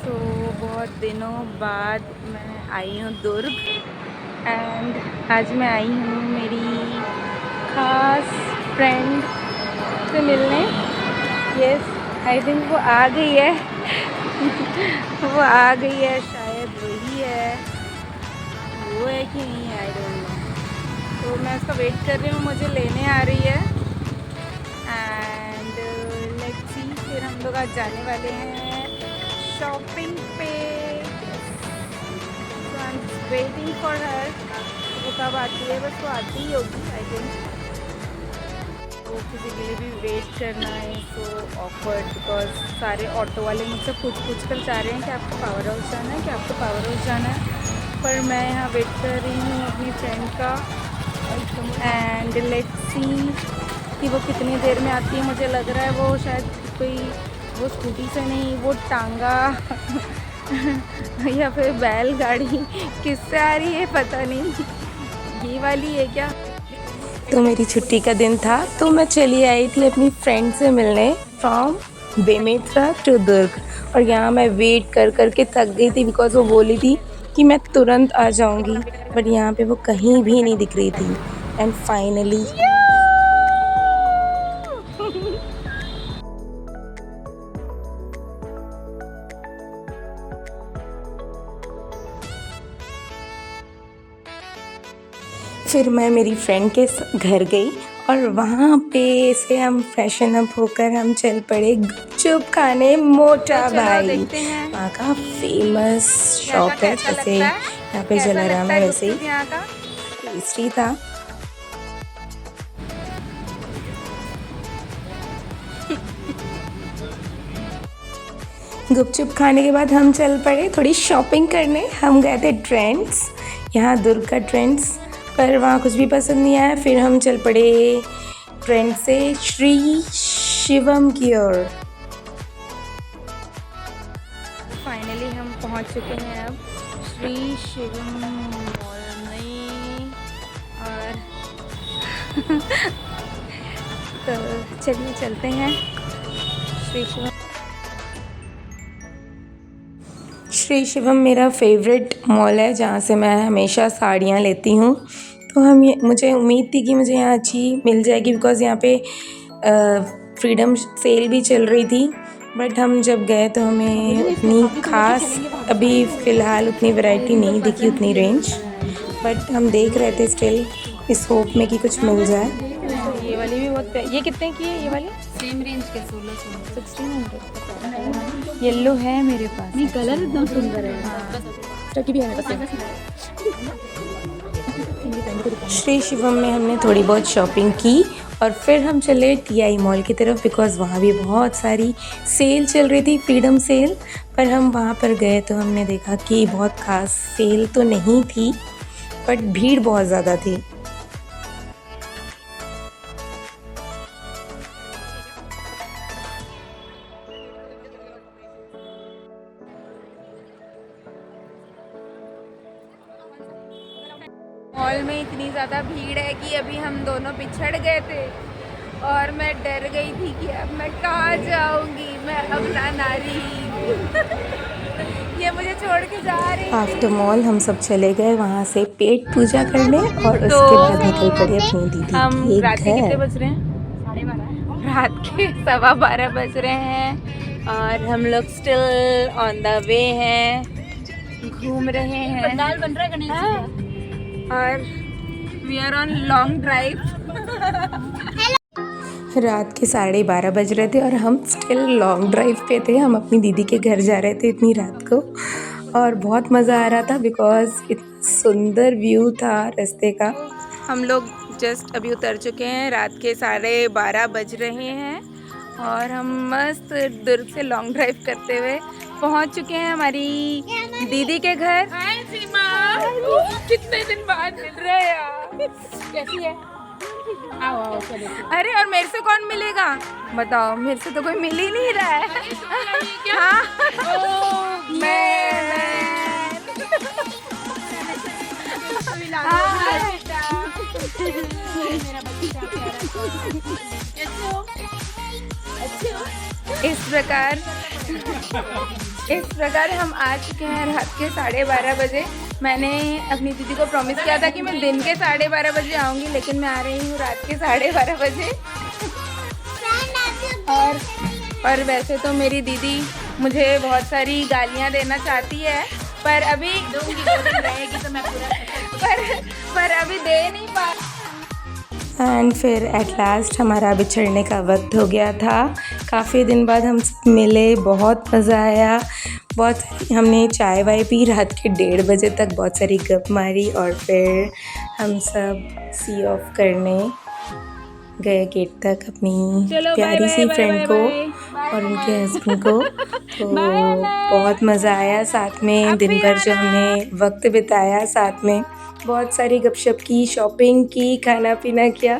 तो बहुत दिनों बाद मैं आई हूँ दुर्ग एंड आज मैं आई हूँ मेरी खास फ्रेंड से मिलने। यस, आई थिंक वो आ गई है वो आ गई है, शायद वही है, वो है कि नहीं है, आई डोंट नो। तो मैं उसका वेट कर रही हूँ, मुझे लेने आ रही है एंड लेट्स सी। फिर हम लोग आज जाने वाले हैं शॉपिंग पे। So I am waiting for her. वो कब आती है, बस वो आती ही होगी आई थिंक। तो किसी के लिए भी वेट करना है सो ऑकवर्ड, बिकॉज सारे ऑटो वाले मुझसे पूछ कर चाह रहे हैं कि आपको पावर हाउस जाना है, कि आपको पावर हाउस जाना है। पर मैं यहाँ वेट कर रही हूँ अपनी फ्रेंड का एंड लेट्स सी कि वो कितनी देर में आती है। मुझे लग रहा है वो शायद कोई, वो स्कूटी से नहीं, वो टांगा या फिर बैलगाड़ी किससे आ रही है पता नहीं, ये वाली है क्या। तो मेरी छुट्टी का दिन था तो मैं चली आई थी अपनी फ्रेंड से मिलने फ्रॉम बेमेतरा टू दुर्ग। और यहाँ मैं वेट कर कर के थक गई थी बिकॉज वो बोली थी कि मैं तुरंत आ जाऊँगी, बट यहाँ पे वो कहीं भी नहीं दिख रही थी एंड फाइनली फिर मैं मेरी फ्रेंड के घर गई और वहाँ पे से हम फैशन अप होकर हम चल पड़े गुपचुप खाने मोटा भाई। वहाँ का फेमस शॉप है, जैसे यहाँ पे जलाराम है वैसे ही टेस्टी था। गुपचुप खाने के बाद हम चल पड़े थोड़ी शॉपिंग करने। हम गए थे ट्रेंड्स, यहाँ दुर्ग का ट्रेंड्स, पर वहाँ कुछ भी पसंद नहीं आया। फिर हम चल पड़े ट्रेंड से श्री शिवम की ओर। फाइनली हम पहुँच चुके हैं अब श्री शिवम मॉल में और तो चलिए चलते हैं श्री शिवम। श्री शिवम मेरा फेवरेट मॉल है जहाँ से मैं हमेशा साड़ियाँ लेती हूँ। तो मुझे उम्मीद थी कि मुझे यहाँ अच्छी मिल जाएगी बिकॉज़ यहाँ पे फ्रीडम सेल भी चल रही थी। बट हम जब गए तो हमें उतनी खास अभी फ़िलहाल उतनी वैरायटी नहीं दिखी, उतनी रेंज। बट हम देख रहे थे स्टिल इस होप में कि कुछ मिल जाए। ये वाली भी बहुत, ये कितने की है ये वाली? सेम रेंज के 1600 1600। येलो है मेरे पास, नहीं कलर एकदम सुंदर है। हाँ भी है मेरे पास। श्री शिवम में हमने थोड़ी बहुत शॉपिंग की और फिर हम चले टीआई मॉल की तरफ बिकॉज़ वहाँ भी बहुत सारी सेल चल रही थी, फ्रीडम सेल। पर हम वहाँ पर गए तो हमने देखा कि बहुत ख़ास सेल तो नहीं थी, बट भीड़ बहुत ज़्यादा थी। मॉल में इतनी ज़्यादा भीड़ है कि अभी हम दोनों पिछड़ गए थे और मैं डर गई थी कि अब मैं कहाँ जाऊँगी, मैं अब ना नारी ये मुझे छोड़ के जा रही है। आफ्टर मॉल हम सब चले गए वहाँ से पेट पूजा करने और उसके बाद निकल पड़े अपनी दीदी हम के रात के कितने घर। बज रहे हैं? 12:30। रात के 12:15 बज रहे हैं और हम लोग स्टिल ऑन द वे हैं, घूम रहे हैं। पंडाल बन रहा है गणेश जी का। और we are on long drive. रात के 12:30 बज रहे थे और हम स्टिल लॉन्ग ड्राइव पे थे। हम अपनी दीदी के घर जा रहे थे इतनी रात को और बहुत मज़ा आ रहा था बिकॉज़ इतना सुंदर व्यू था रास्ते का। हम लोग जस्ट अभी उतर चुके हैं, रात के 12:30 बज रहे हैं और हम मस्त दुर्ग से लॉन्ग ड्राइव करते हुए पहुंच चुके हैं हमारी दीदी के घर। कितने दिन बाद मिल रहे हैं यार। कैसी है? आओ आओ चलो। अरे और मेरे से कौन मिलेगा बताओ, मेरे से तो कोई मिल ही नहीं रहा है। हाँ इस प्रकार हम आ चुके हैं रात के 12:30 बजे। मैंने अपनी दीदी को प्रॉमिस किया था कि मैं दिन के 12:30 बजे आऊँगी, लेकिन मैं आ रही हूँ रात के 12:30 बजे। और वैसे तो मेरी दीदी मुझे बहुत सारी गालियाँ देना चाहती है, पर अभी दूंगी, 2 दिन रहेगी तो मैं पूरा पर अभी दे नहीं पा। एंड फिर एट लास्ट हमारा बिछड़ने का वक्त हो गया था। काफ़ी दिन बाद हम सब मिले, बहुत मज़ा आया। हमने चाय वाय पी, रात के 1:30 बजे तक बहुत सारी गप मारी और फिर हम सब सी ऑफ करने गए गेट तक अपनी प्यारी सी फ्रेंड को और उनके हस्बैंड को। तो बहुत मज़ा आया साथ में, दिन भर जो हमने वक्त बिताया साथ में, बहुत सारी गपशप की, शॉपिंग की, खाना पीना किया।